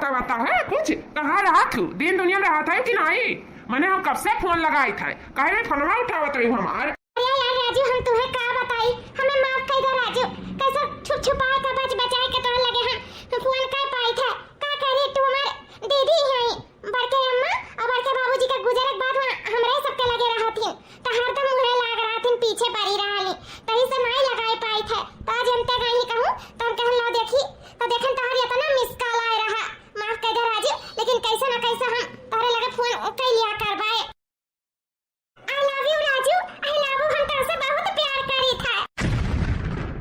बताता है कुछ? कहाँ रहा तू? दिन दुनिया में रहा था कि नहीं? मैंने हम कब से फोन लगाई था, कहे फोनवा उठावत रही हमार। अरे यार राजू, हम तुम्हें का बताई, हमें माफ कर दो राजू। कैसा छुप छुपा के बच बचाए के तोड़ लगे हम फोन कर पाई था। का करे तू हमार दीदी है, बड़के अम्मा और बड़के बाबूजी के गुजरे के बाद हमरे सबके लगे रहथिन। त हरदम मुहे लाग रहथिन, पीछे पड़ी रहली, तही से नहीं लगाई पाई थे। त आज हम ते कहीं कहूं त हम कहन लो देखी त देखन तोहर इतना मिस कॉल आए रहा। माफ कर दो राजू, लेकिन कैसे ना कैसे हम तोरे लगे फोन कर लिया करवाए। I love you Raju, I love you. हम तुमसे बहुत प्यार करी था।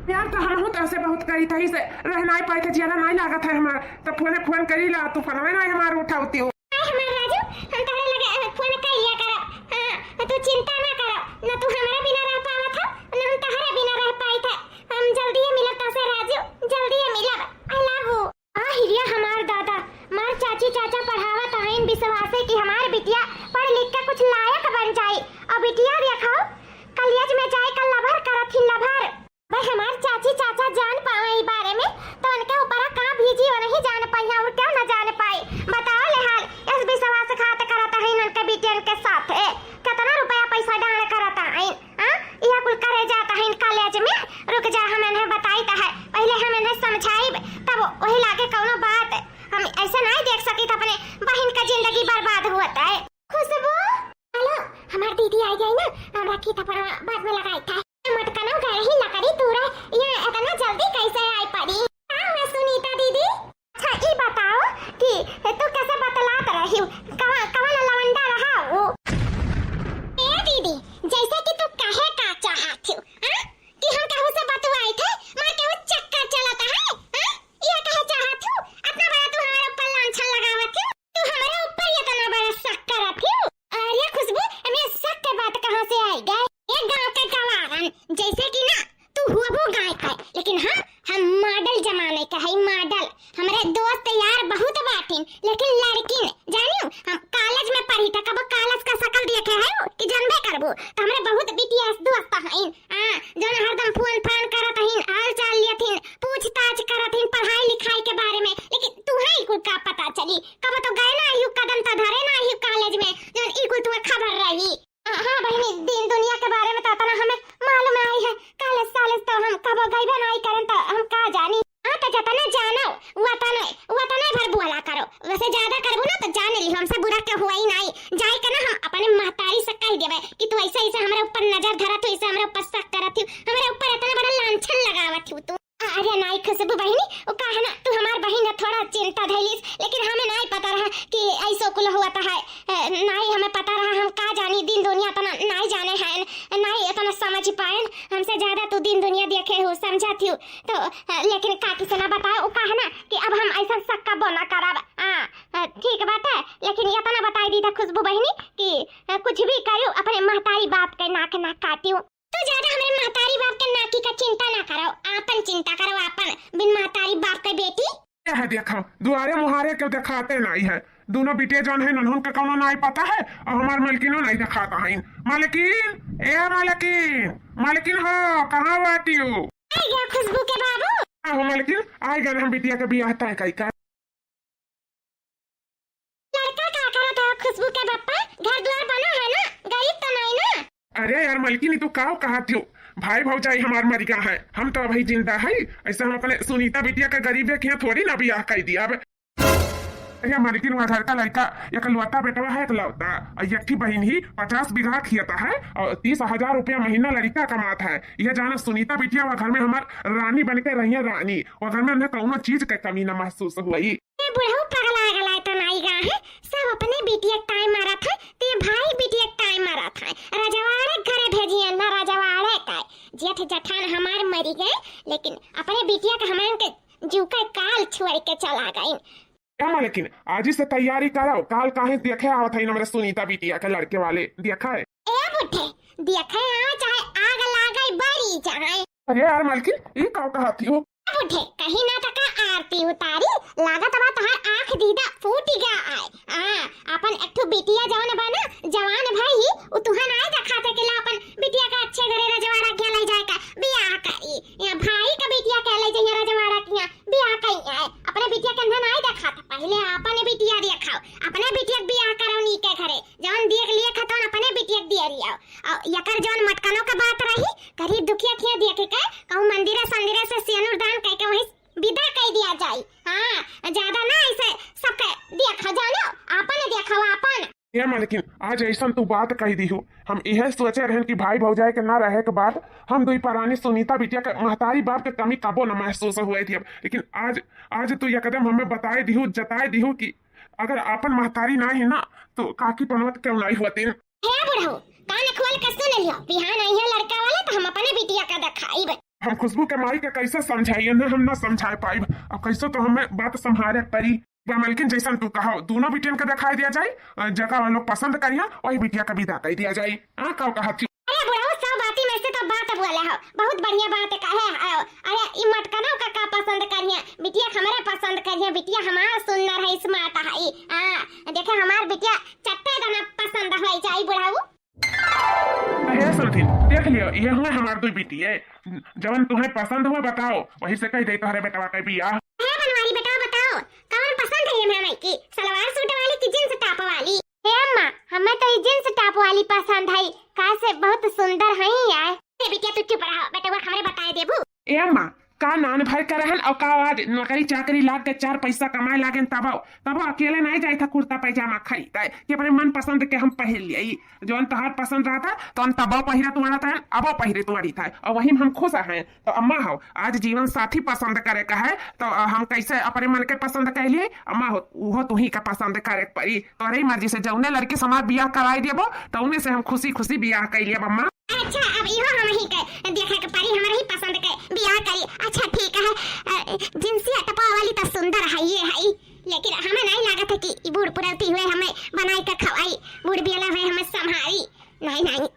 प्यार तो हम से बहुत करी था, इसे रह नहीं पाई थे, ज्यादा नहीं लागत है हमार। तो फोन करी ला, तू फोनवे नहीं हमार उठावती हो। हमार राजू, हम तोरे लगे फोन कर लिया करो। हां, तू चिंता ना करो, ना तू हमारे बिना रह पावा था, ना हम तोहरे बिना रह पाई थे। हम जल्दी ही मिलब तुमसे राजू, जल्दी ही मिलब। I love you. हिरिया हमार दादा मार चाची चाचा पढ़ावत हैं, विश्वास है कि हमार बिटिया पढ़ लिख के कुछ लायक बन जाए। और बिटिया देखो कॉलेज में जाए कल लभर करत ही लभर। भाई हमार चाची चाचा जान पाए ई बारे में, तो उनके ऊपर का भीजी और नहीं जान पाई और क्या ना जान पाई। बताओ ले हाल इस विश्वास खाते करता है उनके बिटियन के साथ है कितना रुपया पैसा डाल करता है। हां, यह कुल करे जाता है कॉलेज में। रुक जा, हम इन्हें बताईता है, पहले हम इन्हें समझाई, तब वही लागे कौनो बात हम ऐसे नहीं देख सकी था अपने बहन का जिंदगी बर्बाद होता है। खुशबू, हेलो, हमारी दीदी आई गई ना, हम रखी था पर बाद में लगाई था। मटकना कर रही लकड़ी तूरा, ये इतना जल्दी कैसे आई पड़ी? हां मैं सुनीता दीदी। अच्छा ये बताओ कि तू कैसे बतलात रही हो, कवन लवंडा रहा वो? ए दीदी, जैसे कि तू कहे का चाहत हो, हां कि हम कहू से बतवाई थे, मैं कहू चक्कर चलता है। हां, ये कहे चाहत हो, इतना बड़ा तू हमारे ऊपर लांछन लगावत हो, तू हमारे ऊपर इतना बड़ा शक करत हो। अरे खुशबू, हमें शक के बात कहां से आई गई? ये गांव के गवारन जैसे कि ना तू हुआ वो गाय का, लेकिन हम मॉडल जमाने का है, मॉडल। हमारे दोस्त यार बहुत बाटिन, लेकिन लड़की ने जानियो हम कॉलेज में पढ़ी था, कब कॉलेज का शकल देखे है कि जानबे करबो। तो हमारे बहुत बीटीएस दोस्त हैं, हां जन हरदम फोन फान करत हैं, हाल चाल लेथिन, पूछताछ करत हैं पढ़ाई लिखाई के बारे में। लेकिन तू है कुल का पता चली, कब तो गए ना ही कदम तो धरे ना ही कॉलेज में, जन ई कुल तुम्हें खबर रही। हाँ बहनी, दिन दुनिया के बारे में तो इतना हमें मालूम आई है, कॉलेज सालेज तो हम कब गए नहीं करन तो हम का जानी। हाँ तो जतने जानो वतने भर बोला करो, वैसे ज्यादा करबो ना तो जान ली हमसे बुरा के हुआ ही नहीं। जाए के ना हम अपने महतारी से कह देबे कि तू ऐसे ऐसे हमारे ऊपर नजर धरत हो, ऐसे हमारे ऊपर शक करत हो, हमारे ऊपर इतना बड़ा लांछन लगावत हो तू। अरे नहीं खुशबू बहनी, वो कहा ना तू हमार बहन है, थोड़ा चिंता धैलिस, लेकिन हमें नहीं पता रहा कि ऐसा कुल हुआ है। नहीं हमें पता रहा, हम का जानी दिन दुनिया तो नहीं जाने हैं, नहीं इतना समझ पाए। हमसे ज्यादा तू दिन दुनिया देखे हो, समझती हो तो, लेकिन काकी से ना बताओ। वो कहा ना कि अब हम ऐसा शक बोना करब। ठीक बात है, लेकिन इतना बता दी था खुशबू बहनी कि कुछ भी करो अपने महतारी बाप के नाक ना काटियो। तो ज्यादा हमारे महतारी बाप के नाकी का चिंता ना करो, आपन चिंता करो, आपन बिन महतारी बाप के बेटी। क्या है देखो, दुआरे मुहारे क्यों दिखाते नहीं है, दोनों बेटे जौन है नन्हों का कौनो नहीं पता है, और हमार मलकिनो नहीं दिखाता है। मालकिन, ए मालकिन हो, कहाँ बाटी हो? आ गया खुशबू के बाबू। हो मालकिन, आई गए हम बिटिया के बियाह तय कई का। लड़का का करा था खुशबू के पापा, घर द्वार बना है ना, गरीब तो नहीं ना? अरे यार मालकिन, तू का कहती हो? भाई भौजाई हमार मर गया है, हम तो अभी जिंदा है। ऐसे हम अपने सुनीता बिटिया का गरीब के थोड़ी ना बियाह कर दिया। अरे मालकिन, वहाँ घर का लड़का एक लौता बेटवा है, इकलौता, एक ही बहन ही 50 बीघा खियाता है और 30,000 रुपया महीना लड़का कमाता है। यह जाना सुनीता बिटिया वह घर में हमार रानी बन के रही है, रानी। वह घर में उन्हें कौनो चीज का कमी न महसूस हुई। बुढ़ऊ पगला गला तो नहीं गा है, सब अपने बिटिया टाइम मारा था, ते भाई बिटिया टाइम मारा था। रजवाड़े घरे भेजिए ना, रजवाड़े का जेठ जठान हमार मरी गए, लेकिन अपने बिटिया का हमारे के जीव का काल छोड़ के चला गए। लेकिन आज ही से तैयारी करो, काल काहे देखे आवत है हमारे सुनीता बिटिया के लड़के वाले, देखा है? ए बुढ़े देखे आ, चाहे आग लागे बड़ी चाहे। अरे यार मालकिन, ये का कहती हो? बुढ़े कहीं ना तक आरती उतारी, लागत बा तोहर आंख दीदा फूट गया आए। अपन एकठो बिटिया जवान बना जवान भाई, उ तुहन आए दिखाते के ला अपन बिटिया का अच्छे घरे रजवाड़ा के ले जाए का बियाह करी, या भाई का बिटिया के ले जाए रजवाड़ा किया बियाह कई आए। अपने बिटिया के अंदर आए दिखाता, पहले हौ अपने बिटिया बियाह कराओ नी के घरे जौन देख लिए खतन अपने बिटिया दिया रियाओ और यकर जौन मटकनो का बात रही गरीब दुखिया खिया देखे के कहूं मंदिरा संदिरा से सियनुर दान कह के वही विदा कह दिया जाई। हां ज्यादा ना ऐसे सबके देखा जानो आपन देखो आपन ये मालकिन आज ऐसा तू बात कह दी हो हम यह सोचे रहन कि भाई भौजाई के ना रहे के बाद हम दुई परानी सुनीता बिटिया के महतारी बाप के कमी कबो न महसूस हुए थी अब लेकिन आज तू यह कदम हमें बताए दिहु जताए दिहु कि अगर आपन महतारी ना ही ना तो काकी पनवत क्यों नहीं हुआ तीन हे बुढ़ऊ कान खोल के सुन लियो बिहान आई है लड़का वाला तो हम अपने बिटिया का दिखाई हम खुशबू के माई के कैसे समझाइए ना हम ना समझा पाई अब कैसे तो हमें बात संभाले परी मालकिन जैसा तू कहो दोनों बिटियन के दिखाई दिया जाए जगह लोग पसंद करिया वही बिटिया का विदा कह दिया जाए। हाँ कहो कहा थी अरे बुढ़ऊ सब बाती में से तो बात बोले हो बहुत बढ़िया बात कहे अरे ई मटकनो का पसंद करिए बिटिया हमारे पसंद करिए बिटिया हमारा सुंदर है स्मार्ट है। हां देखे हमार बिटिया चट्टे दाना पसंद है जाई बुढ़ऊ हे समथिन देख लियो ये हुए हमार दो बिटी है जवन तुम्हें पसंद हुआ बताओ वही से कह दे तोहरे बेटवा के बियाह है बनवारी बेटा बताओ कौन पसंद है हमें की सलवार सूट वाली की जींस टॉप वाली। हे अम्मा हमें तो जींस टॉप वाली पसंद है का से बहुत सुंदर है यार बेटिया तू चुप रहो बेटा वो हमरे बताए देबू। ए अम्मा का नान भर कर रहन और का आज नौकरी चाकरी लाग के 4 पैसा कमाए लागन तब अकेले नहीं जाए था कुर्ता पैजामा खरीदा कि अपने मन पसंद के हम पहन लिए जौन तहार पसंद रहा था तो तब पहिरा तुम्हारा था अब पहिरे तुम्हारी था और वही हम खुश हैं। तो अम्मा हो आज जीवन साथी पसंद करे का है तो हम कैसे अपने मन के पसंद कह लिए अम्मा हो वो तू ही का पसंद करे पड़ी तोहरी मर्जी से जौने लड़की समाज बियाह कराई देबो तो उन्हें से हम खुशी खुशी बियाह कर लिए अम्मा। अच्छा अब इहो हम ही के देखा के परी हमारे ही पसंद के बियाह करी। अच्छा ठीक है जिनसी टपा वाली तो सुंदर है ये है लेकिन हमें नहीं लागत है कि बूढ़ पुरौती हुए हमें बनाई के खवाई बूढ़ बियाला हुए हमें संभाली नहीं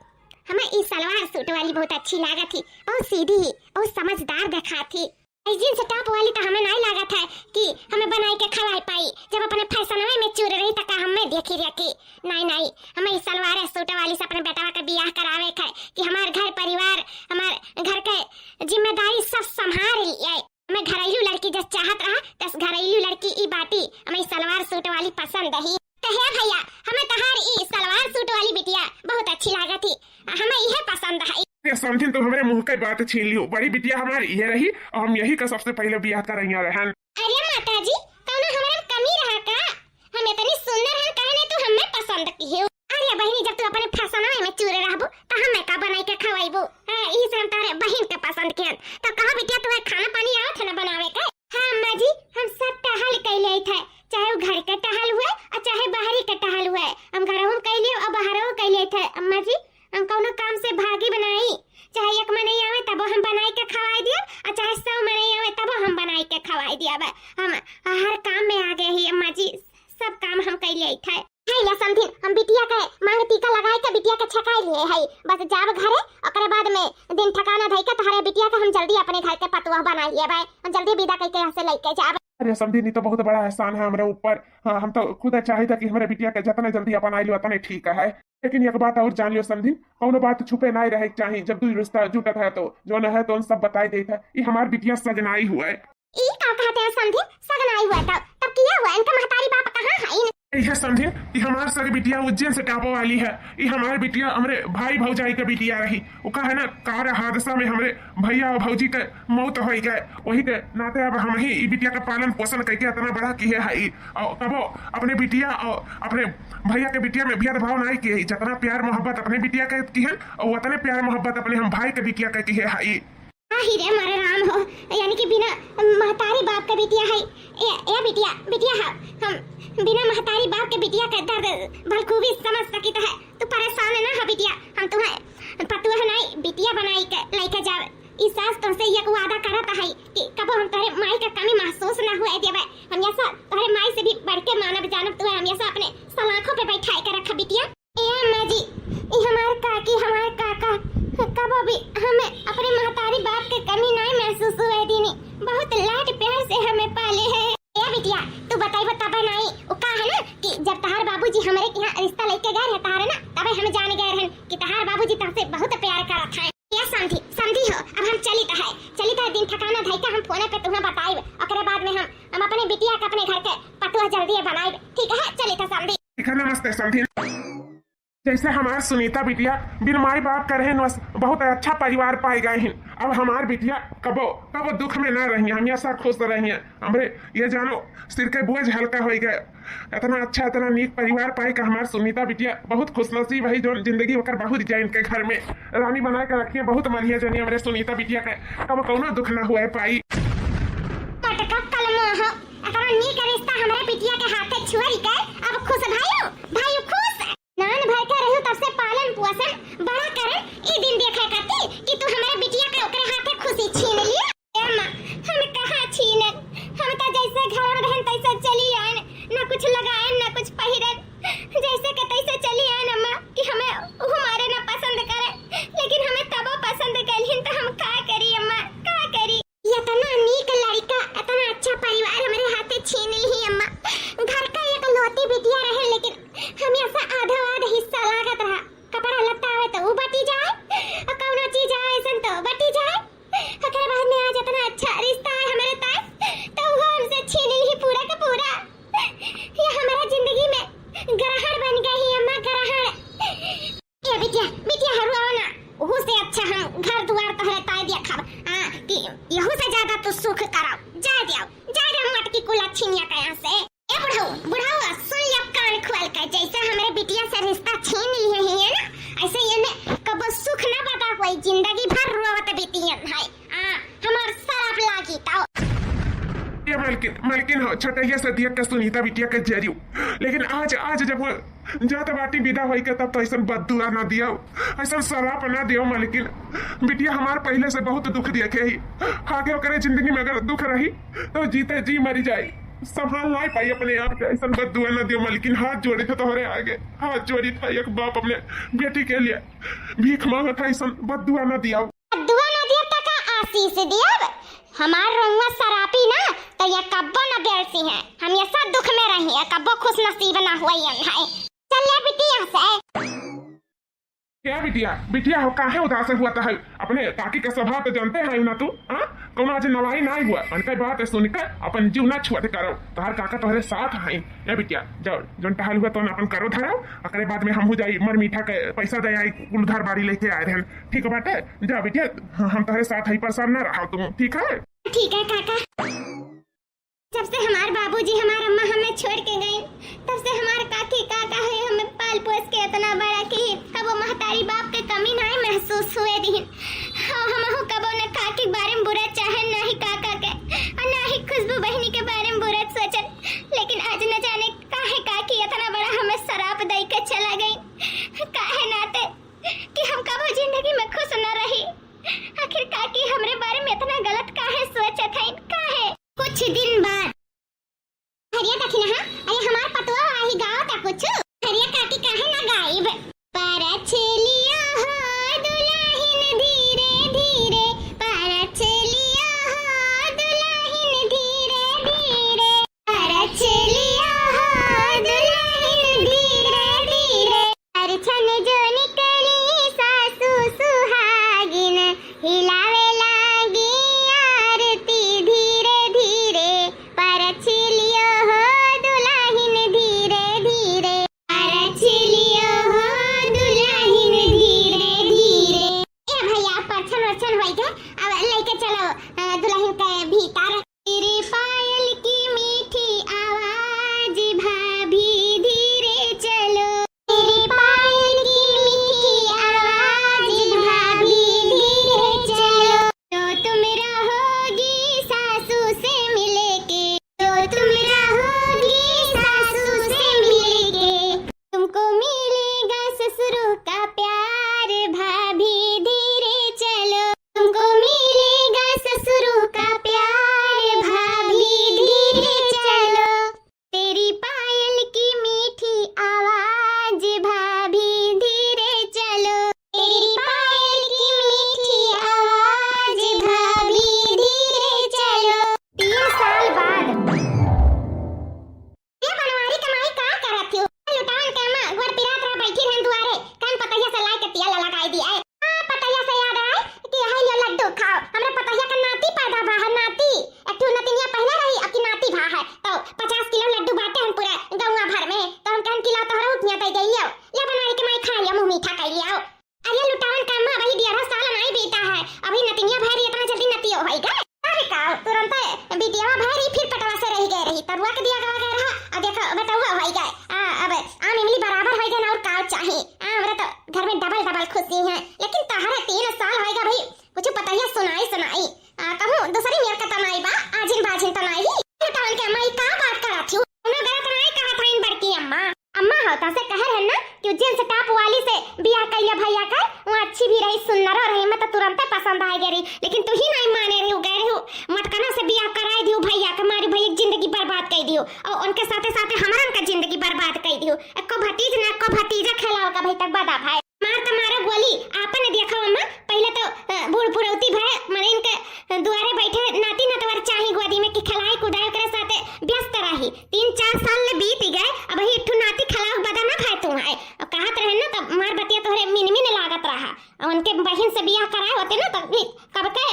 हमें इस सलवार सूट वाली बहुत अच्छी लागत थी बहुत सीधी बहुत समझदार देखा थी। जींस टॉप वाली तो हमें नहीं लागत है कि हमें बनाई के खवाई पाई जब अपने फैशन में चूर रही तक हमें देखी रखी नहीं हमें इस सलवार सूट वाली से अपने बेटा का बियाह करावे है कि हमारे घर परिवार हमारे घर के जिम्मेदारी सब संभाल लिए हमें घरेलू लड़की जब चाहत रहा तस घरेलू लड़की ई बाटी हमें सलवार सूट वाली पसंद है। तो है भैया हमें तहार ई सलवार सूट वाली बिटिया बहुत अच्छी लागत थी हमें यह पसंद है। समथिन तो हमारे मुंह की बात छीन लियो बड़ी बिटिया हमारी ये रही और हम यही का सबसे पहले बियाह करेंगे रहन। अरे माताजी कौनो हमारा कमी रहा का हम इतनी सुंदर हैं कहने तू हमें पसंद की हो। अरे बहनी जब तू अपने फैशन में चूरे रहबो तो हमें का बनाई के खवाइबो। हां ई से हम तारे बहन के पसंद के तो कहा बिटिया तुम्हें खाना पानी आवत है ना बनावे के। हां अम्मा जी हम सब टहल कैले थे चाहे वो घर के टहल हुए और चाहे बाहरी के टहल हुए हम घरों कैले और बाहरों कैले थे। अम्मा जी हम कौनो काम से भागी बनाई चाहे एक में नहीं आवे तब हम बनाई के खवाई दिया और चाहे 100 में नहीं आवे तब हम बनाई के खवाई दिया हम हर काम में आ गए ही अम्मा जी सब काम हम कर लिए थे। है समथिन हम बिटिया के मांग टीका लगाए के बिटिया के छकाई लिए है बस जाब घरे ओकरे बाद में दिन ठिकाना धई के तोहरे बिटिया के हम जल्दी अपने घर के पतुआ बना लिए भाई हम जल्दी विदा करके यहां से लेके जाब। अरे समझी नहीं तो बहुत बड़ा एहसान है हमारे ऊपर। हाँ, हम तो खुद चाहिए था कि हमारे बिटिया के जितने जल्दी अपन आई लो उतने ठीक है लेकिन एक बात और जान लियो समझी कौनो बात छुपे नहीं रहे चाहिए जब दू रिश्ता जुटत है तो जो न है तो उन सब बताई देता है ये हमारी बिटिया सजनाई हुआ है। ई का कहते हैं समझी सगनाई हुआ तब किया हुआ इनका महतारी बाप कहां है यह समझे कि हमारे सर बिटिया उज्जैन से टापो वाली है ये हमारे बिटिया हमारे भाई भौजाई के बिटिया रही उका है ना कार हादसा में हमारे भैया और भौजी के मौत हो गए वही के नाते अब हम ही बिटिया का पालन पोषण करके इतना बड़ा किए है और कबो अपने बिटिया और अपने भैया के बिटिया में भेदभाव नहीं किए जितना प्यार मोहब्बत अपने बिटिया के की है और उतने प्यार मोहब्बत अपने हम भाई के बिटिया के की है। ही रे मारे राम हो यानी कि बिना महतारी बाप के बिटिया है ए बिटिया है हम बिना महतारी बाप के बिटिया का दर्द बखूबी समझ सकित है तू परेशान ना हो बिटिया हम तुम्हें पतुआ नहीं बिटिया बनाई के लेके जावे इस सास तुमसे एक वादा करत है कि कबो हम तोरे माई का कमी महसूस ना हुए देवे हम ऐसा तोरे माई से भी बढ़ के मानव जानब तू हम ऐसा अपने सलाखों पे बैठाए के रखा बिटिया। ए अम्मा जी ई हमारे काकी हमारे काका कबो भी हमें अपने महतारी बाप के कमी नहीं महसूस हुए दीनी बहुत लाड प्यार से हमें पाले हैं। ए बिटिया तू बताई बता नहीं वो का है ना कि जब तहार बाबूजी हमारे के यहाँ रिश्ता लेके गए हैं तारे ना तब हम जान गए हैं कि तहार बाबूजी तुमसे बहुत प्यार करत हैं। ये समझी हो अब हम चली तो दिन ठिकाना धई के हम फोन पे तुम्हें बताइब ओकरे बाद में हम अपने बिटिया के अपने घर के पतुआ जल्दी बनाइब ठीक है चली। ठीक है, नमस्ते समधी। जैसे हमार सुनीता बिटिया बिन माई बाप का रहन बस बहुत अच्छा परिवार पाए गए हैं। अब हमार बिटिया कबो कबो दुख में ना रही, हमेशा खुश रही है। हमरे ये जानो सिर के बोझ हल्का हो गए। इतना अच्छा इतना नीक परिवार पाए का हमार सुनीता बिटिया बहुत खुशनसीब है। जो जिंदगी होकर बहुत जाए इनके घर में रानी बना के रखिए, बहुत मरिया जनी हमारे सुनीता बिटिया के कब कौनो दुख ना हुए पाई। नीक रिश्ता हमारे बिटिया के हाथे छुरी के अब खुश भाइयों खुश नान भर के रहू तब से पालन पोषण बड़ा करे ई दिन देखे खाती कि तू हमारे बिटिया के ओकरे हाथे खुशी छीन लिया। अम्मा हम कहां छीने, हम तो जैसे घर में रहन तैसे चली आए, ना कुछ लगाए ना कुछ पहिरन, जैसे के तैसे चली आए अम्मा कि हमें हमारे ना पसंद करे, लेकिन हमें तब पसंद करिन तो हम का करी अम्मा का करी। इतना नीक लड़का इतना अच्छा परिवार हमारे हाथे छीन ली अम्मा। घर का एक लौती बिटिया रहे लेकिन हमेशा आधा हिस्सा लागत रहा। कपड़ा लत्ता आवे तो वो बटी जाए और कौनो चीज आवे ऐसन तो बटी जाए। ओकरे बाद में आज इतना अच्छा रिश्ता है हमारे पास तो वो हमसे छीन ली पूरा का पूरा। ये हमारा जिंदगी में ग्रहण बन गई अम्मा, ग्रहण। ये बिटिया हरवा ना ओहू से अच्छा हम घर द्वार तोहरे ताय दिया खाब कि यहू से ज्यादा तू सुख कराओ। जा मटकी कुला छीनिया के यहाँ से। ए बुढ़ाऊ सुन लिया कान खोल कर, जैसे हमारे बिटिया से रिश्ता छीन लिए है ना ऐसे ये में कब सुख ना पता कोई जिंदगी भर रोवत बीतियन है। हमार शराब लागी ताओ ये मलकिन हो छोटे से दिया के सुनीता बिटिया के जरियो, लेकिन आज जब वो जात बाटी विदा होई के तब तो ऐसा बददुआ ना दिया, ऐसा शराब ना दियो मलकिन। बिटिया हमार पहले से बहुत दुख देखे ही, आगे करे जिंदगी में अगर दुख रही तो जीते जी मरी जाए, संभाल ना पाई अपने आप के। ऐसा बददुआ ना दियो मलकिन, हाथ जोड़ी था तोहरे आगे, हाथ जोड़ी था एक बाप अपने बेटी के लिए भीख मांगा था, ऐसा बददुआ ना दिया। दुआ ना दिया तक आशीष दिया। हमार रंगवा सरापी ना तो ये कब्बो न बेरसी है, हमेशा दुख में रही है, कब्बो खुश नसीब ना हुई है। चल ले बिटिया से। क्या बिटिया हो काहे उदास हुआ था है? अपने काकी का स्वभाव तो जानते हैं ना तू? हां कौन आज नवाई ना हुआ अनका बात है सुन के अपन जीव ना छुआ करो। तोहर काका तोहरे साथ है। ए बिटिया जाओ जोन टहल हुआ तो अपन करो धरो, अकरे बाद में हम हो जाई मर मीठा के पैसा दे आई कुल उधार बारी लेके आए रहन। ठीक बाटे जा बिटिया, हम तोहरे साथ है, परेशान ना रहो तुम। ठीक है काका। जब से हमारे बाबूजी हमार अम्मा हमें छोड़ के गई तब से हमार काकी काका है हमें पाल पोस के इतना बड़ा की अब वो महतारी बाप के कमी ना महसूस हुए दी। हम हो कबो न काकी बारे में बुरा चाहे ना ही काका के और ना ही खुशबू बहनी के बारे में बुरा सोचन, लेकिन आज न जाने काहे काकी इतना बड़ा हमें शराब दे के चला गई। काहे नाते कि हम कबो जिंदगी में खुश न रही। आखिर काकी हमरे बारे में इतना गलत काहे सोचत है? काहे कुछ दिन बाद हरिया तखिना अरे हमार पतवा आही गाँव तक कुछ हरिया काकी काहे ना गायब पर चलिया हो दुल्हन धीरे धीरे, पर चलिया हो दुल्हन धीरे धीरे, पर चलिया हो दुल्हन धीरे धीरे। अरछन जो निकली सासू सुहा तो हम कहन किला तोहरा उतनिया तई गई आओ या बनाई के मैं खा लिया मुंह मीठा कर लिया अरे लुटावन काम में वही 11 साल नहीं बीता है अभी नतिया भैरी इतना जल्दी नतियो होई गए अरे का तुरंत बिटिया भैरी फिर पटवा से रह गए रही तरुआ के दिया गवा गए रहा अब देखो बताओ होई गए अब आम इमली बराबर होई गए और का चाहिए हमरा तो घर में डबल डबल खुशी है लेकिन तहरा 3 साल होएगा भाई कुछ पता ही सुनाई कहूं दूसरी मेर का तनाई बा आजिन बाजिन तनाई लुटावन के अम्मा का बात करा थी उन्हें गलत नहीं कहा था इन बड़की अम्मा होता से कह है ना कि जींस टॉप वाली से बियाह कइया भैया का वो अच्छी भी रही सुंदर रही मैं तो तुरंत पसंद आ गई लेकिन तू ही नहीं माने रही गए हो मटकना से बियाह कराए दियो भैया का मारी भैया की जिंदगी बर्बाद कर दियो और उनके साथे साथे हमारन का जिंदगी बर्बाद कर दियो एको भतीज ना एको भतीजा खिलाओ का भाई तक बड़ा भाई मार गोली आपने देखा अम्मा पहले तो बूढ़ पुरौती भाई मने इनके दुआरे बैठे नाती नतवर चाही गोदी में कि खिलाए कुदाए ओकरे साथे व्यस्त रही 3-4 साल ले बीत गए अब ही इठू नाती खिलाओ बदा ना खाए तू है और कहत रहे ना तब मार बतिया तोहरे मिनमिन लागत रहा और उनके बहन से बियाह कराए होते ना तब कब के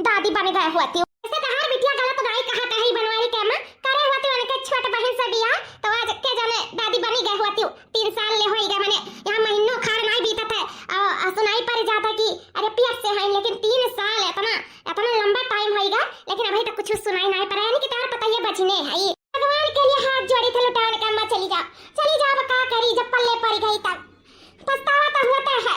दादी बन गए होती ऐसे कहार बिटिया गलत नहीं कहता है बनवारी के अम्मा करे होती उनके छोट बहन से बियाह तो आज के जाने दादी बनी गए होती 3 साल ले होई गए माने यहां महीनों खार नहीं बीतत है और सुनाई पर जाता कि अरे पियर से है लेकिन 3 साल इतना लंबा टाइम होएगा लेकिन अभी तक कुछ सुनाई नहीं पड़ा यानी कि तार पता ये बचने है भगवान के लिए हाथ जोड़ी थे लुटाने का अम्मा चली जाओ अब का करी जब पल्ले पड़ गई तब पछतावा तो होता है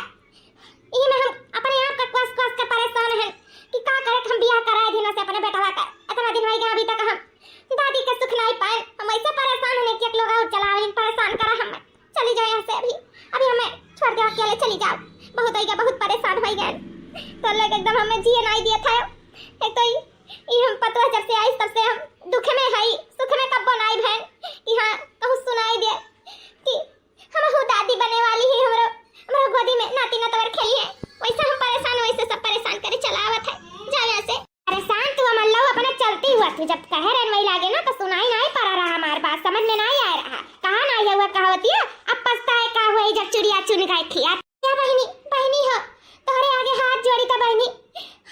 ई में हम अपने आप का क्वास के परेशान हैं कि का करे हम बियाह कराए दिन से अपने बेटवा का इतना दिन होएगा अभी तक हम दादी का सुख नहीं पाए हम ऐसे परेशान होने कि लोग और चलाओ इन परेशान करा हमें चली जाओ यहां से अभी हमें छोड़ दो अकेले चली जाओ बहुत होएगा बहुत परेशान हो गए तो लोग एकदम हमें जिए नहीं दिया था एक तो ई हम पतवा जब से आई तब से हम दुख में है सुख में कब बनाई बहन कि हां कहू सुनाई दे कि हम हो दादी बने वाली है हमरो गोदी में नाती नतवर खेली है वैसे हम परेशान वैसे सब परेशान करे चलावत है जाओ यहां से परेशान तू हम अल्लाह अपने चलती हुआ तू जब कह रहे वही लागे ना तो सुनाई नहीं पड़ा रहा हमार बात समझ में नहीं आ रहा कहां नहीं हुआ कहावती है अब पछताए का हुआ जब चिड़िया चुन गई थी क्या बहनी हो तोरे आगे हाथ जोड़ी तो बहनी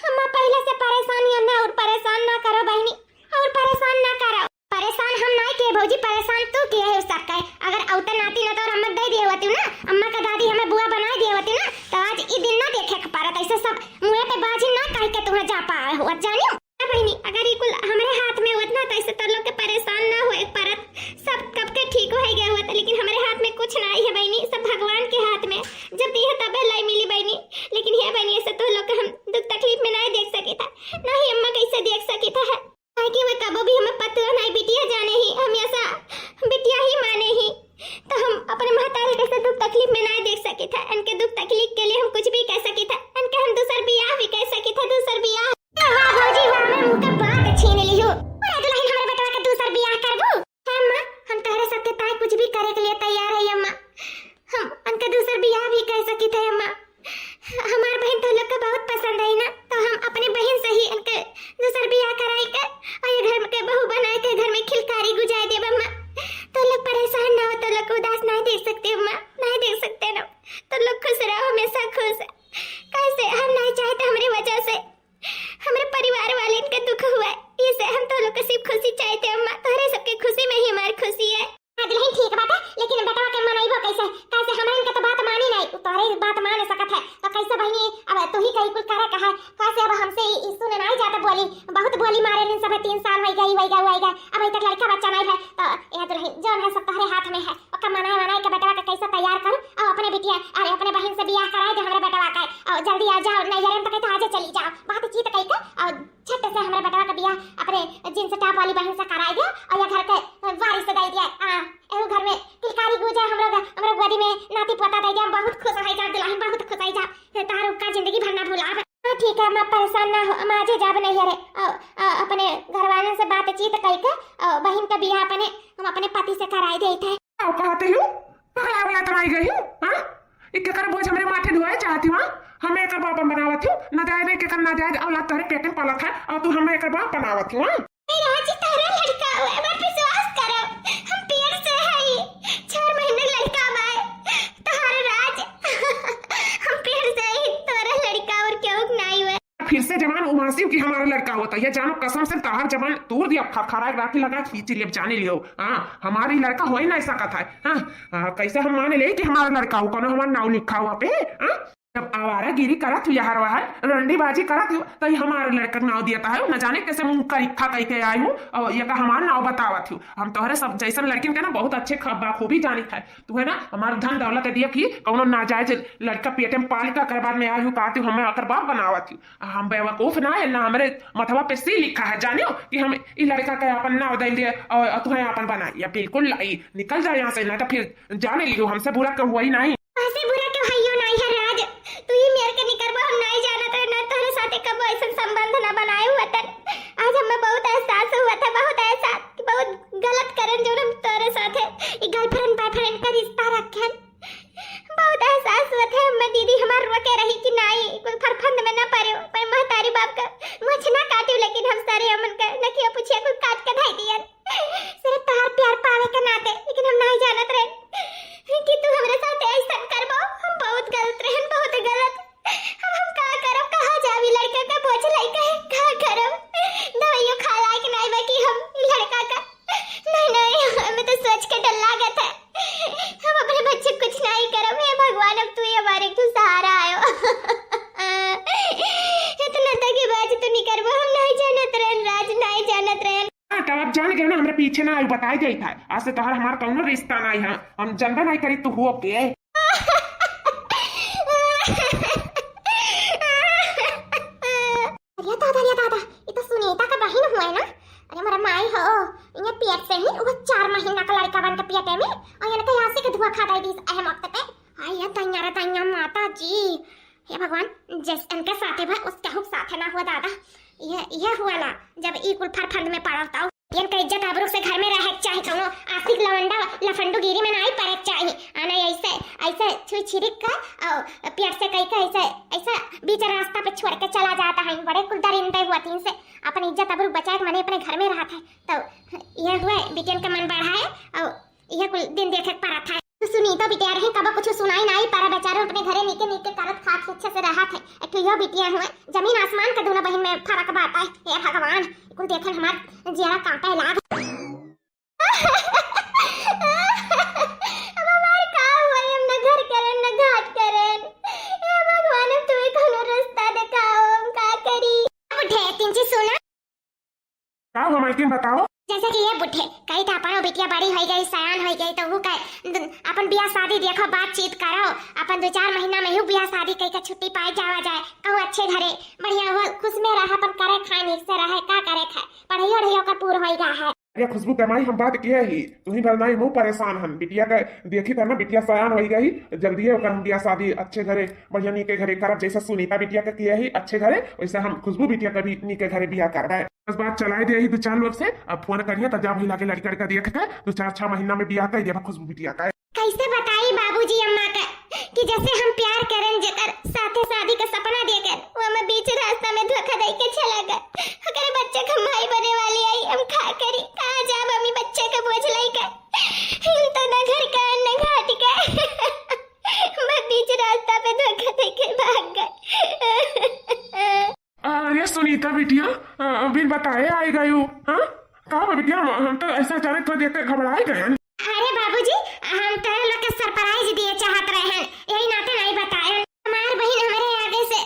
हम पहले से परेशान ही ना और परेशान ना करो बहनी और परेशान ना करो परेशान हम नहीं के भौजी परेशान तू के है उसका अगर औता नाती ना तो अम्मा दे दिए होती ना अम्मा का दादी हमें बुआ बना दिए होती ना तो आज ई दिन ना देखे के पारत ऐसे सब मुंह पे बाजी ना कह के तुम्हें जा पाए हो जानियो बहनी अगर ये कुल हमारे हाथ में होत ना तो ऐसे तो लोग के परेशान ना होए परत सब कब के ठीक हो गया होता लेकिन हमारे हाथ में कुछ नहीं है बहनी सब भगवान के हाथ में जब दिया तब लाई मिली बहनी लेकिन ये बहनी ऐसे तो लोग हम दुख तकलीफ में नहीं देख सके था ना ही अम्मा कैसे देख सके था है कि वो कबो भी हमें पता नहीं बिटिया जाने ही हम ऐसा बिटिया ही माने ही तो हम अपने महतारी कैसे दुख तकलीफ में नहीं देख सके था इनके दुख तकलीफ के लिए हम कुछ भी कह सके था इनके हम दूसर बियाह भी कह सके था दूसर बियाह वाह भौजी वाह मैं मुंह का बात छीन ली हो ओए दुल्हन हमारे बेटवा का दूसर बियाह करबू अम्मा हम तोहरे साथे ताई कुछ भी करे के लिए तैयार है अम्मा हम इनके दूसर बियाह भी कह सके थे अम्मा हमार बहन तो लोग को बहुत पसंद आई ना तो हम अपने बहन से ही इनके दूसर बियाह कराई के और ये घर के बहू बनाए के घर में खिलकारी गुजाय दे अम्मा तो लोग परेशान ना हो तो लोग उदास नहीं देख सकते अम्मा नहीं देख सकते ना तो लोग खुश रहो हमेशा खुश कैसे हम नहीं चाहते हमारी वजह से हमारे परिवार वाले इनका दुख हुआ है इसे हम तो लोग को सिर्फ खुशी चाहते अम्मा तुम्हारे सबके खुशी में ही हमारी खुशी है दुल्हन ठीक बात है लेकिन बेटा के मनाई वो कैसे हमारे इनका तो बात मानी नहीं तुम्हारी बात मान सकत है तो कैसे बहनी अब तू ही कहीं कुछ करे कहा कैसे अब हमसे सुने नहीं जाता बोली बहुत बोली मारे दिन सब 3 साल हो गई अब तक लड़का बच्चा नहीं है तो यह दुल्हन जो है सब तुम्हारे हाथ में है ओका मनाई के बेटा का कैसे तैयार करूं और अपने बिटिया और अपने बहन से बियाह कराए दे हमारे बेटा का और जल्दी आ जाओ नहीं यार तो आज चली जाओ बात चीत कही के और छट से हमारे बेटा का बियाह अपने जींस टॉप वाली बहन से कराए दे और ये घर के वारिस दे दिया एहो घर में किलकारी गुजा हमरा गोदी में नाती पोता दे दिया बहुत खुश है जा दुल्हन बहुत खुश है जा तार का जिंदगी भर ना भूला ठीक है मैं परेशान ना हो मैं आज जाब नहीं रे अपने घर वालों से बातचीत करके बहन का बियाह हम अपने पति से कराई देते हैं आओ कहते हो पगला वाला तो आई गई हूं हां एक कर बोझ हमरे माथे ढुआए चाहती हूं हमें एक बाप बनावत हूं ना जाए के करना जाए औलाद तोरे पेट में पालत है और तू हमें एक बाप बनावत हूं राज तारा लड़का हुआ मैं विश्वास करो हम पेड़ से है 4 महीने लड़का हुआ तारा राज हम पेड़ से ही तारा लड़का और क्यों नहीं हुआ फिर से जवान बदमाशी की हमारा लड़का होता है, जानो कसम से तार जबान तोड़ दिया, खरखरा राखी लगा खींच ले जाने लियो। हाँ हमारी लड़का हो ही ना ऐसा कथा है। हाँ कैसे हम मान ले कि हमारा लड़का हो, कौन हमारा नाव लिखा हुआ पे। हाँ जब आवारागिरी करत हुई हर वहां रंडीबाजी करत हो तो हमारे लड़का नाव दिया है, न जाने कैसे मुंह का इक्खा कह के आई हूँ और ये का हमारा नाव बतावत हूँ। हम तोहरे सब जैसा लड़किन के ना बहुत अच्छे खूबी जानी था, तू है ना हमारा धन दौलत दिया कि कौनो नाजायज लड़का पेटे में पाल कर बाद में आई हूँ कहती हूँ हमें अकर बाप बनावत हूँ। हम बेवकूफ ना है ना, हमारे मथवा पे सी लिखा है जानियो कि हम इस लड़का का अपन नाव दे दिए और तुम्हें अपन बनाई। बिल्कुल निकल जाए यहाँ से, ना तो फिर जाने लियो हमसे बुरा क्यों हुआ ही नहीं। बुरा क्यों हइयो नहीं है राज, तू ही मेरे के निकरबा हम नहीं जानत रहे ना तोहरे साथे कब ऐसा संबंध ना बनाए हुआ तन। आज हमें बहुत एहसास हुआ था, बहुत एहसास कि बहुत गलत करन जो हम तोहरे साथे ई गर्लफ्रेंड बॉयफ्रेंड का रिश्ता रखन। बहुत एहसास हुआ था मैं दीदी हमार रोके रही कि नहीं कोई फरफंद में ना पड़े, पर महतारी बाप का मुझ ना काटू, लेकिन हम सारे अमन का नकिया पूछिया कोई काट के धाई दिया सिर्फ तोहार प्यार पावे के नाते। लेकिन हम नहीं जानत रहे कि तू हमरे साथ ऐसा करबो। हम बहुत गलत रहन, बहुत गलत। हम का करब, कहां जावी, लड़का का बोझ लइका है का करब, दवाइयों खा लायक नहीं बाकी हम लड़का का नहीं हमें तो सोच के डर लागत है। हम अपने बच्चे कुछ नहीं करब। हे भगवान अब तू ही हमारे तू सहारा आयो। इतना तक की बात तू नहीं करबो, हम नहीं जानत रहन राज, नहीं जानत रहन। तब आप जान गए ना हमारे पीछे ना आयु बताई जाई था, आज से तोहर हमारा कौनो रिश्ता नहीं है, हम जानबे नहीं करी तू हो के। अरे दादा ये तो सुनीता का बहन हुआ है ना। अरे हमारा माई हो ये पेट से ही वो 4 महीना का लड़का बन के पेटे में और ये तो यहाँ से धुआं खाता दी अहम वक्त पे। हाय ये तैयार माता जी, हे भगवान जिस इनके साथे भाई उसके हुक साथे ना हुआ दादा। ये हुआ ना जब ई कुल फरफंद में पड़ा होता इनका इज्जत आबरू से घर में रहे चाहे कौनो आशिक लवंडा लफंडू गिरी में नहीं पड़े चाहिए। आना ऐसे ऐसे छुई छिड़क का और पेट से कहीं का ऐसा बीच रास्ता पे छोड़ के चला जाता है। बड़े कुल दरिंदे हुआ तीन से अपन इज्जत आबरू बचा के मने अपने घर में रहा था, तो यह हुआ बिटियन का मन बढ़ा है और यह कुल दिन देखे पड़ा था। तो सुनीता बिटिया रही कब कुछ सुनाई नहीं पारा, बेचारे अपने घरे नीचे नीचे करत खात अच्छे से रहा थे। एक यो बिटिया हुए जमीन आसमान का दोनों बहन में फर्क बात है। हे भगवान कुल देखे हमार जिया कांटे लाग। अब हमार का हुआ हम न घर करन न घाट करन। हे भगवान अब तू ही कोनो रास्ता दिखाओ, हम का करी। बुढ़े तीन चीज सुना का हो मालकिन बताओ। जैसे कि ये बुढ़े कई था अपन बिटिया बड़ी हो गई सयान हो गई तो वो कहे अपन बियाह शादी देखो बातचीत करो, अपन 2-4 महीना में ही बियाह शादी कई का छुट्टी पाए जावा जाए कहूँ अच्छे घरे बढ़िया हुआ खुश में रहा अपन करे खाने से रहे का करे खाए पढ़ाई ओढ़ाई का पूरा हो गया है। अरे खुशबू कमाई हम बात किया ही तू ही भरनाई मुंह परेशान हम बिटिया का देखी था ना, बिटिया सयान हो गई जल्दी है बियाह शादी अच्छे घरे बढ़िया नीके घरे करब, जैसा सुनीता बिटिया का किया ही अच्छे घरे वैसे हम खुशबू बिटिया का भी नीके घरे बियाह करवाए। बस बात चलाई दे 2-4 लोग से, अब फोन करिए तो जा भैया के लड़का लड़का देखते 2-4-6 महीना में बियाह कर दिया खुशबू बिटिया का। कैसे बताई बाबूजी अम्मा का कि जैसे हम प्यार करें जेकर साथे शादी का सपना देकर वो हमें बीच रास्ता में धोखा दे के चला गया। अगर बच्चे का माई बने वाली आई हम खा करी कहाँ जा मम्मी बच्चे का बोझ लाई कर हम तो न घर का न घाट का मैं बीच रास्ता पे धोखा दे के भाग गए। अरे सुनीता बिटिया बिन बताए आई गई हो। हाँ कहा बिटिया हम तो ऐसा अचानक तो देख कर घबराए गए। अरे बाबूजी हम तो लोग के सरप्राइज दिए चाहत रहे हैं, यही नाते नहीं बताए। हमार बहन हमारे आगे से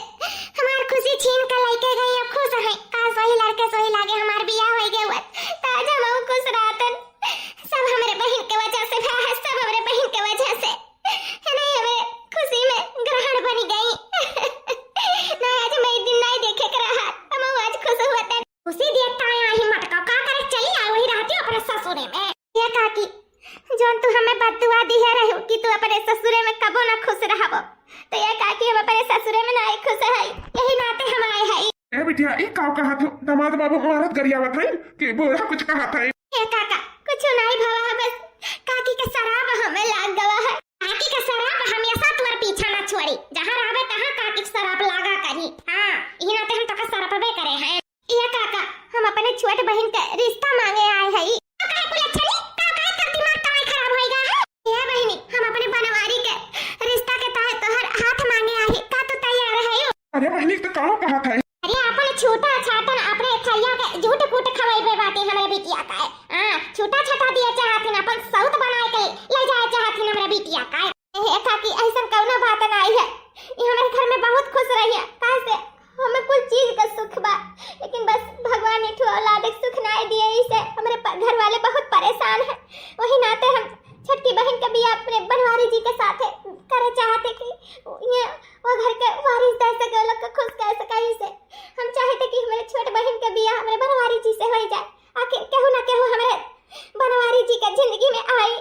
हमार खुशी छीन कर लेके गई, अब खुश है का सही लड़के सही लागे हमार बियाह हो गया हुआ ताजा मऊ खुश रहतन। सब हमारे बहन के वजह से है, सब हमारे बहन के वजह से है नहीं हमारे खुशी में ग्रहण बन गई। ना आज मैं दिन नहीं देखे कर रहा हम आज खुश हुआ था। उसी देखता है हिम्मत का का करे चली आ वही रहती अपने ससुरे में। ये काकी जोन तू हमें बददुआ दी है रहू कि तू अपने ससुरे में कबो ना खुश रहबो, तो ये काकी हम अपने ससुरे में नहीं खुश है, यही नाते हम आए हैं। ए बिटिया एक काव कहा था दामाद बाबू मारत गरिया बताई कि बोला कुछ कहा था। ए काका कुछ नहीं भवा है, बस काकी का शराब हमें लाग गवा है। काकी का शराब हमेशा तुम्हारे पीछा ना छोड़ी, जहां रहबे तहां काकी का शराब लागा करी। हां ई नाते हम तो का शराबे करे हैं। ये काका हम अपने छोटे बहन का रिश्ता मांगे आए हैं। अरे बहनी तो कहो कहा था। अरे आपने छोटा बिटिया का एका की ऐसा कौनो बात नहीं है। ये हमारे घर में बहुत खुश रही है कैसे हमें कुछ चीज का सुख बा, लेकिन बस भगवान ने औलाद एक सुख ना दिए, इसे हमारे घर वाले बहुत परेशान हैं। वही नाते हम छठी बहन का बियाह अपने बनवारी जी के साथ करे चाहते कि ये वो घर के वारिस दे सके, लोग को खुश कर सके। इसे हम चाहते कि हमारे छोटे बहन का बियाह हमारे बनवारी जी से हो जाए, आखिर केहू ना केहू हमारे बनवारी जी का जिंदगी में आई।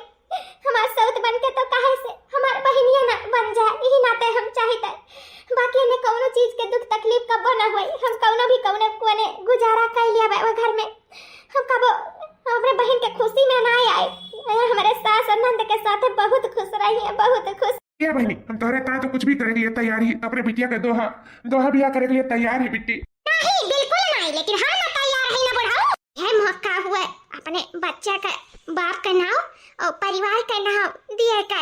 हमारे सौत बन के तो काहे से हमारे बहनिया ना बन जाए, यही नाते हम चाहते। बाकी ने कौनो चीज के दुख तकलीफ कबो ना होई, हम कौनो भी कौनो कोने गुजारा कर लिया वो घर में। हम कबो अपने बहन के खुशी में ना आए। हमारे सास और नंद के साथ बहुत खुश रही है, बहुत खुश। क्या बहनी हम तोहरे ता तो कुछ भी करे के लिए तैयार ही, अपने बिटिया के दोहा दोहा बियाह करे के लिए तैयार है बिट्टी। नहीं बिल्कुल नहीं, लेकिन हम ना तैयार है ना बढ़ाओ। यह मौका हुआ अपने बच्चा का बाप का नाम और परिवार का नाम दिए का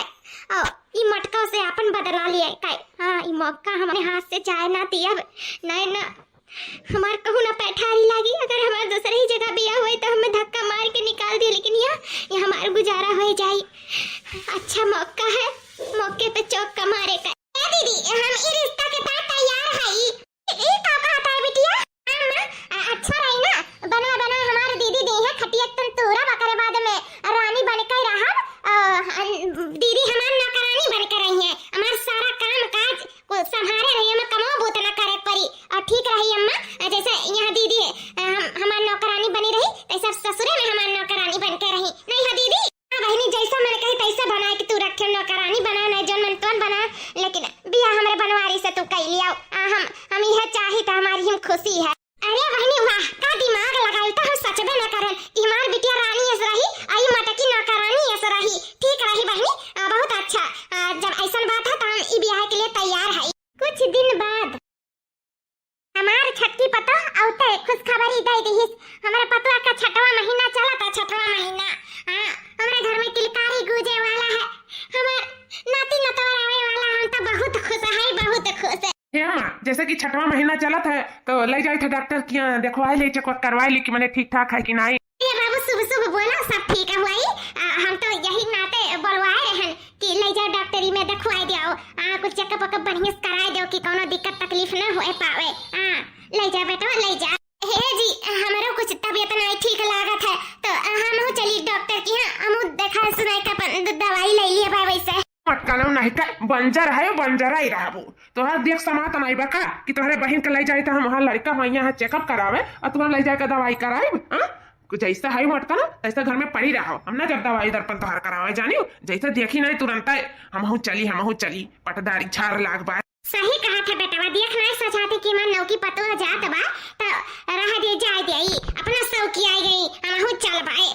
और ई मटका से अपन बदला लिए का। हां ई मौका हमारे हाथ से जाए ना दिया नहीं ना हमार कहू ना पैठारी लागी। अगर हमार दूसरे ही जगह बिया हुई तो हमें धक्का मार के निकाल दिए, लेकिन ये हमारा गुजारा हो जाए। अच्छा मौका है, मौके पे चौका मारे का। ए दीदी हम ई रिश्ता के साथ तैयार है। ई का कहता है बिटिया? हां अच्छा रही ना बना बना हमारे दीदी दी है खटिया तन तोरा बकरे बाद में रानी बन के रहा। दीदी हमार नौकरानी बन के रही है, हमार सारा काम काज को संभाले रही है, मैं कमाओ बोत ना करे परी और ठीक रही अम्मा। जैसे यहाँ दीदी हमार नौकरानी बनी रही तैसे ससुरे में हमार नौकरानी बन के रही। नहीं है दीदी? हां बहनी जैसा मैंने कही तैसा बना के तू रखे नौकरानी बना नहीं जन मन तोन बना, लेकिन बियाह हमरे बनवारी से तू कह लिया। हम यह चाही तो हमारी हम खुशी है। अरे बहनी वाह का दिमाग लगाई तो हम सच में न करन कि हमार बिटिया रानी ऐस रही आई मटकी नौकरानी ऐस रही। ठीक रही बहनी बहुत अच्छा। जब ऐसा बात है तो हम ई बियाह के लिए तैयार है। कुछ दिन बाद हमार छठी पता औते खुशखबरी दे दी। हमारे पतवा का छठवा महीना चला था, छठवा महीना। हमारे घर में किलकारी गूंजे वाला है, हमार नाती नतवा आवे वाला। हम तो बहुत खुश है, बहुत खुश है। जैसे कि छठवा महीना चला था तो ले जाए थे डॉक्टर की देखवाए ले चेक करवाए ले कि मैंने ठीक ठाक है कि नहीं। ये बाबू सुबह सुबह बोला सब ठीक है हुआ। हम तो यही नाते बोलवाए रहन कि ले जाओ डॉक्टरी में दिखवाए दियो, कुछ चेकअप वकअप बढ़िया से कराए दियो कि कोनो दिक्कत तकलीफ ना होए पावे। ले जा बेटा ले जा। हे जी हमारो कुछ तबीयत नहीं ठीक लागत है तो हम चली डॉक्टर की। हम देखा सुनाई का दवाई ले लिए भाई। वैसे मटकालो नहीं का बंजर है, बंजर ही रहबो तोहर देख समात नहीं बका कि तोहरे बहन के ले जाए तो हम वहां लड़का मैया है चेकअप करावे और तुम ले जाए के दवाई कराए। हां कुछ ऐसा है मटका ना ऐसा घर में पड़ी रहो, हम ना जब दवाई दर्पण तोहर करावे जानियो जैसे देखी नहीं तुरंत हम चली पटदारी छार लाग बा। सही कहा था बेटा, देख नहीं सोचाते कि मन नौकी पतो जात बा तो रह दे जाए दे अपना सौकी आई गई हम चल बाए।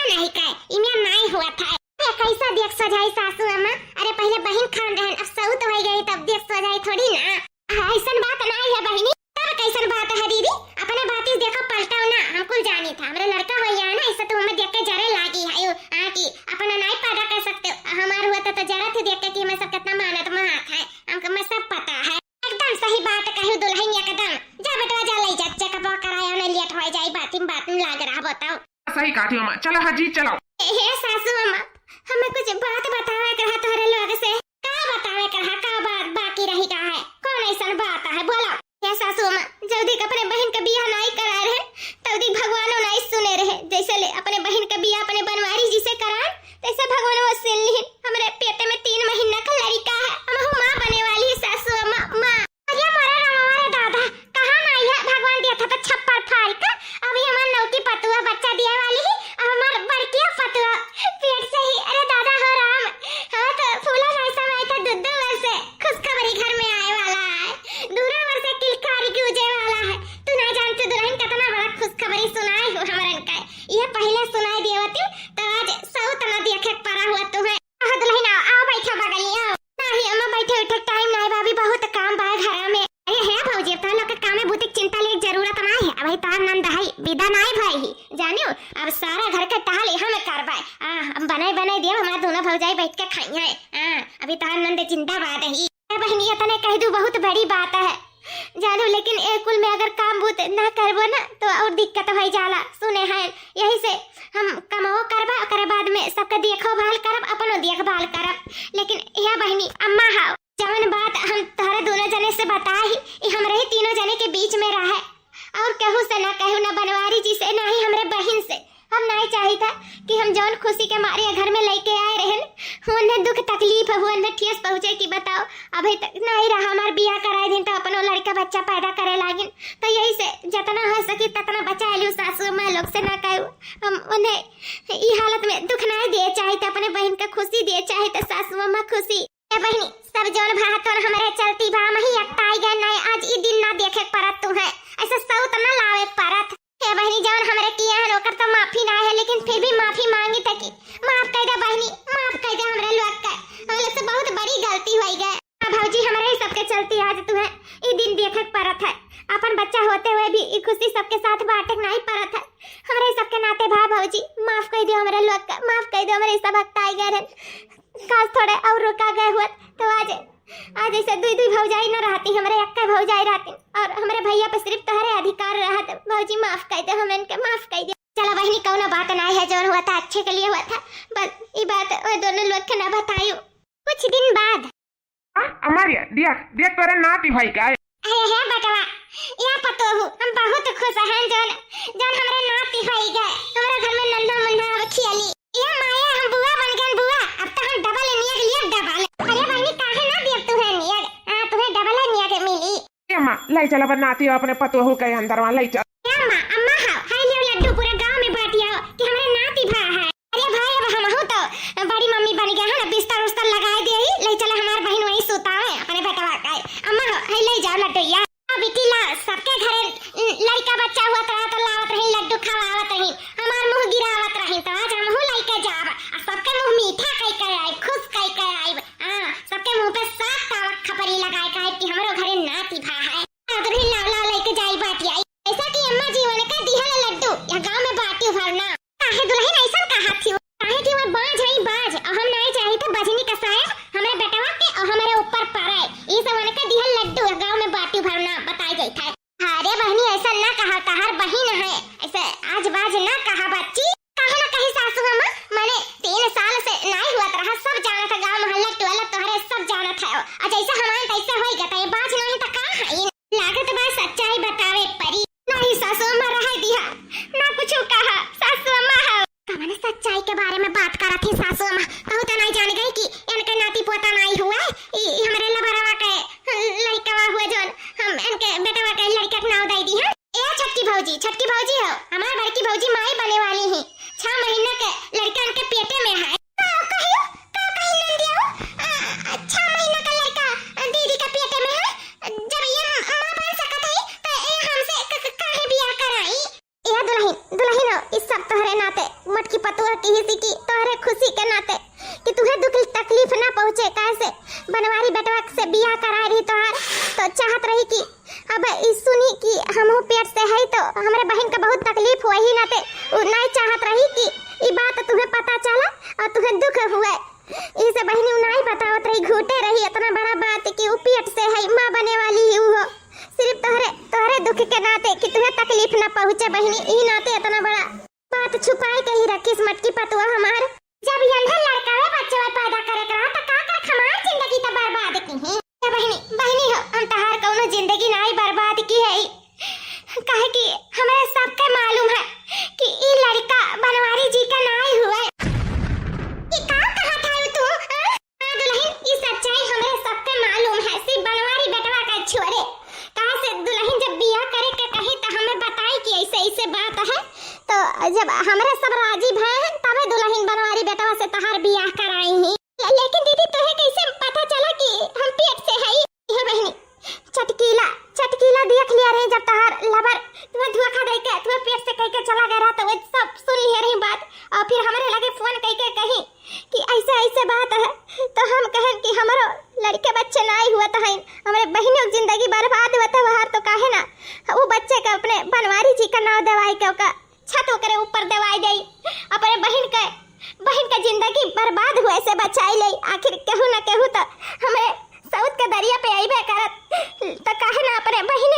नहीं कहे इमे नहीं हुआ था। कैसा देख सजाई सासू अम्मा? अरे पहले बहन खान रहन अब सऊत हो गई तब देख सजाई थोड़ी ना। ऐसन बात नहीं है बहनी। तब कैसन बात है दीदी? अपने बाती देखो पलटाओ ना, हमको जानी था हमरे लड़का हो या ना ऐसा तो हमें देख के जरे लागी है कि अपना नहीं पैदा कर सकते। हमार हुआ तो जरा थे देख के कि मैं सब कितना मेहनत में हाथ है, हमको मैं सब पता है। एकदम सही बात कहू दुल्हन एकदम। जा बेटा जा ले जा चेकअप कराया ना लेट हो जाई बात लाग रहा बताओ। सही काटी अम्मा चलो हाजी चलो। हे सासू अम्मा हमें कुछ बात बतावे कहा तोहरे लोग से का बतावे कहा का बात बाकी रही का है? कौन ऐसा बात है बोलो। हे सासू अम्मा जल्दी अपने बहन का बियाह नहीं करा रहे तल्दी भगवानो नहीं सुने रहे। जैसे ले अपने बहन का बियाह अपने बनवारी जी से करा तैसे भगवान वो सुन ली। हमारे पेट में 3 महीना का लड़का है, हम मां बने वाली सासू अम्मा मां। अरे मोरे हमारे दादा कहां ना है भगवान दिया था तो छप्पर फाड़ का अभी हमार नौकी पतुआ बच्चा दिया वाली है अब हमार बड़की पतुआ पेट से ही। अरे दादा हो राम हां तो फूला जैसा मैं था दूध से खुशखबरी घर में आए वाला है, दूरा वर से किलकारी गूंजे वाला है। तू ना जानते दुल्हन कितना बड़ा खुशखबरी सुनाए हो हमरन का। ये पहले सुनाई देवती तो आज सऊत ना देखे पड़ा हुआ तुम्हें। दुल्हन आओ बैठो बगलिया। नहीं अम्मा बैठे उठे टाइम नहीं भाभी बहुत काम बा घर में। अरे है भौजी तो लोग के काम में बहुत चिंता ले जरूरत नहीं है। अभी तार नंद है विदा नहीं भाई जानियो अब सारा घर के टहल हम करवाए। हम बनाए दियो हमारा दोनों भौजाई बैठ के खाई है। अभी तार नंद जिंदाबाद है। बहनिया तने कह दू बहुत बड़ी बात है। जानू, लेकिन ए कुल में अगर काम बूत ना करबो ना तो और दिक्कत हो जाला। सुने हैं यही से हम कमाओ करबा, ओकरे बाद में सबके देखभाल करब, अपनो देखभाल करब। लेकिन यह बहनी अम्मा हाउ जवन बात हम तोहरे दोनों जने से बताई, ई हमरे ही तीनों जने के बीच में रहे, और कहू से ना कहू, ना बनवारी जी से, ना ही हमरे बहन से। हम नहीं चाही था कि हम जौन खुशी के मारे घर में लेके आए रहन, उन्हें दुख तकलीफ हुआ, उन्हें ठेस पहुंचे कि बताओ अभी तक नहीं रहा। हमार बियाह कराए दिन तो अपनो लड़का बच्चा पैदा करे लागिन, तो यही से जितना हो सके ततना बचा लियो। सासू माँ लोग से ना कहू, हम उन्हें ई हालत में दुख नहीं दिए चाहे तो अपने बहन का खुशी दिए चाहे तो सासू माँ खुशी। बहनी सब जौन भातों हमारे चलती बा मही अक्ताई गए नहीं, आज ई दिन ना देखे परत तू है, ऐसा सऊत ना लावे परत। हे बहनी जौन हमरे किया है ओकर तो माफी ना है, लेकिन फिर भी माफी मांगी तकी माफ कर दे बहनी, माफ कर दे हमरे लोग का, हम लोग से बहुत बड़ी गलती हो गई। हां भौजी हमारे ही सबके चलती आज तू है ई दिन देखे परत है, अपन बच्चा होते हुए भी ई खुशी सबके साथ बांटे नहीं परत है। हमरे सबके नाते भा भौजी माफ कर दे हमरे लोग का, माफ कर दे हमरे सब अक्ताई गए काश थोड़े और रुका गए हुआ तो आज ऐसे दुई भौजाई न रहती, हमारे अक्का भौजाई रहती और हमारे भैया पे सिर्फ तोहरे अधिकार रहत। भौजी माफ कर दे, हम इनके माफ कर दे। चला बहनी कौनो बात नहीं है, जो हुआ था अच्छे के लिए हुआ था, बस ये बात वो दोनों लोग के ना बताइयो। कुछ दिन बाद अमरिया देख तोरे नाती भाई का अरे है बटवा या पतो हूँ, हम बहुत खुश हैं जौन हमारे नाती भाई गए, हमारे घर में नन्हा मुन्ना खियाली ये माया, हम बुआ बन गए बुआ, अब तो हम डबल नियग लिया डबल। अरे बहनी काहे ना देव तू है नियग, हां तुम्हें डबल नियग मिली। ए मां लाई चला पर नाती अपने पतो हो के अंदर वाला लाई चल। ए मां अम्मा हां हाय ले लड्डू पूरे गांव में बांटिया कि हमारे नाती भा है। अरे भाई अब हम हो तो बड़ी मम्मी बन गए हैं ना, बिस्तर उस्तर लगाए दे ही ले चला, हमार बहन वही सोता है अपने बेटवा का। अम्मा हाय ले जाओ लड्डू या बेटी ला, सबके घरे लड़का बच्चा हुआ तो लावत रही लड्डू खवावत रही, हमार मुंह गिरावत रही, तो आज हम हो लेके जाब और सबके मुंह मीठा कई कर आई, खुश कई कर आई। हां सबके मुंह पे साफ तावा खपरी लगाए कहे कि हमरो घरे नाती भा है, और ही लाव लेके जाई बाटी आई। ऐसा कि अम्मा जीवन का दिहल लड्डू या गांव में बाटी भरना काहे दुल्हन ऐसा कहा थी, काहे कि वो बाज है बाज, और हम नहीं चाहे तो बजनी का साया हमारे बेटवा के और हमारे ऊपर पड़े, ये सब उनका दिहल लड्डू या गांव में बाटी भरना बताई गई था। अरे बहनी ऐसा ना कहा, तहार बहन है ऐसे आज बाज ना कहा बच्ची, कहे ना कहीं सासू अम्मा मैंने 3 साल से नहीं हुआ रहा, सब जाना था गांव मोहल्ला टोला तोहरे सब जाना था, आज ऐसा हमारे तैसे होई गता, ये बाज नहीं तो का है लागत बा सच्चाई बतावे परी नहीं। सासू अम्मा रह दिया ना कुछ कहा, सासू अम्मा है कमाने सच्चाई के बारे में बात करा थी सासू अम्मा, कहू तो नहीं जान गई कि इनके नाती पोता नहीं हुआ, ई हमारे लबरवा के लड़का हुआ जोन हम इनके बेटवा के लड़का के नाम दे दी है। ए छटकी भौजी हो, हमार बड़की भौजी माई बने वाली है, 6 महीने के लड़का इनके पेटे में है। कहियो का कहीं नंदिया 6 महीने का लड़का दीदी के पेटे में है, जब ये मां बन सकत है तो ए हमसे काहे बियाह कराई। ए दुल्हन हो, इस सब तोहरे नाते मटकी पतुआ की हिस्सी की तोहरे खुशी के नाते कि तुहे दुख तकलीफ ना पहुंचे, कैसे बनवारी बेटवा से बियाह करा रही तोहार, तो चाहत रही कि अब इस सुनी कि हम पेट से है तो हमारे बहन का बहुत तकलीफ हुआ ही नाते नहीं चाहत रही कि ये बात तुम्हें पता चला और तुम्हें दुख हुआ, इसे बहनी नहीं बतावत रही, घूटे रही इतना बड़ा बात कि वो पेट से है माँ बने वाली ही वो, सिर्फ तोहरे दुख के नाते कि तुम्हें तकलीफ ना पहुंचे बहनी, ई नाते इतना बड़ा बात छुपाए के ही रखिस मटकी पतुआ हमार। जब यंधन लड़का है बच्चा पैदा करे करा तो का कर हमार जिंदगी तो बर्बाद की है। बहनी हो, हम तहार कौनो जिंदगी नहीं बर्बाद की है, काहे कि हमें सबके मालूम है कि ई लड़का बनवारी जी का नहीं हुआ। ये का कहा था तू? हां दुल्हन ये सच्चाई हमें सबके मालूम है, सिर्फ बनवारी बेटवा का छोरे कहां से दुल्हन जब बियाह करे के कही तो हमें बताई कि ऐसे बात है, तो जब हमारे सब राजी भए तबे दुल्हन बनवारी बेटवा से तहार बियाह कराई ही। लेकिन दीदी तोहे कैसे पता चला कि हम पेट से है? ये बहनी चटकीला देख लिया रहे, जब तहार लबर तुम्हें धोखा दे के तुम्हें पेट से कह के चला गया तो वो सब सुन लिया रही बात, और फिर हमारे लगे फोन कह के कही कि ऐसे बात है, तो हम कहें कि हमारो लड़के बच्चे नहीं हुआ तो है हमारे बहनों की जिंदगी बर्बाद हुआ था बाहर, तो काहे ना वो बच्चे का अपने बनवारी जी का नाम दवाई के ओका छत करे ऊपर दवाई दे, अपने बहन का जिंदगी बर्बाद हुए से बचाई ले, आखिर कहू ना कहू तो हमें साउथ के दरिया पे आईबे करत, तो काहे ना अपने बहन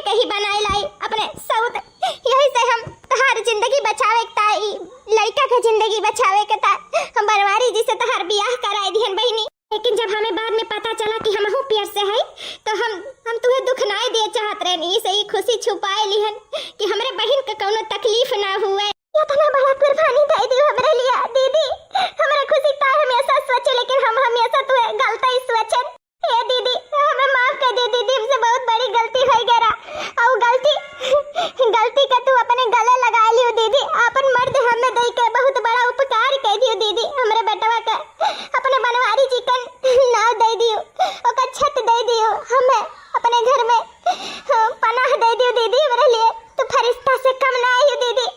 लेकिन जब हमें बाद में पता चला कि हम पियर से है तो हम तुम्हें दुख ना दिए चाहत रहे नहीं सही खुशी छुपाए लिहन कि हमरे बहन के कोनो तकलीफ ना हुए। इतना बड़ा कुर्बानी दे दी हमरे लिए दीदी, हमरा खुशी ता हमेशा सोचे लेकिन हम हमेशा तो गलत ही सोचन। ए दीदी हमें माफ कर दे दीदी, हमसे बहुत बड़ी गलती हो गया और गलती का तू अपने गले लगा लियो दीदी, अपन मर्द हमें दे के बहुत बड़ा उपकार कर दियो दीदी। हमरे बेटवा का अपने बनवारी जी का नाव दे दियो, ओका छत दे दियो, हमें अपने घर में पनाह दे दियो दीदी। मेरे लिए तू फरिश्ता से कम ना आयो दीदी,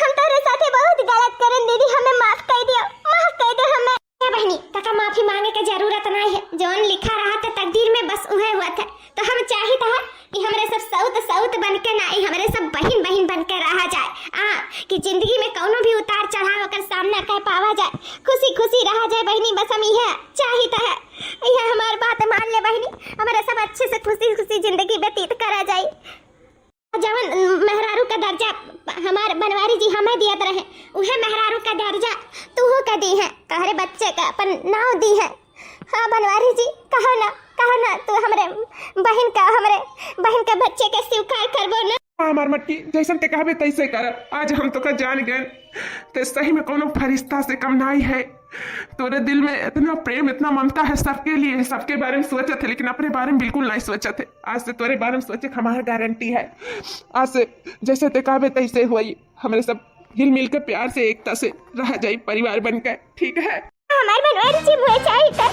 हम तेरे साथे बहुत गलत करन दीदी, हमें माफ कर दियो, माफ कर दे हमें। ए बहनी तका माफी मांगे की जरूरत नहीं है, जौन लिखा रहा था तकदीर में बस उहे हुआ था। तो हम चाहिए था कि हमरे सब सऊत बन के नहीं, हमरे सब बहन बन के रहा जाए कि जिंदगी में कोनो भी उतार चढ़ाव कर सामना कर पावा जाए, खुशी रहा जाए बहनी। बस हम यह चाहिए था, यह हमारी बात मान ले बहनी, हमारे सब अच्छे से खुशी जिंदगी व्यतीत करा जाए। जवन मेहरारू का दर्जा हमारे बनवारी जी हमें दिया रहे उहे मेहरारू का दर्जा तू का दी है, कहरे बच्चे का अपन नाव दी है। हाँ बनवारी जी कहो ना तू हमरे बहन के बच्चे के स्वीकार करबो ना। हमार मट्टी जैसन ते कहबे तैसे कर। आज हम तो का जान गए ते सही में कोनो फरिश्ता से कम नहीं है। तोरे दिल में इतना प्रेम इतना ममता है सबके लिए, सबके बारे में सोचे थे लेकिन अपने बारे में बिल्कुल नहीं सोचे थे। आज से तोरे बारे में सोचे हमारा गारंटी है। आज से जैसे ते कहबे तैसे हुई, हमारे सब हिल मिल के प्यार से एकता से रह जाए परिवार बनकर, ठीक है। हमारे बनवारी जी मुझे चाहिए था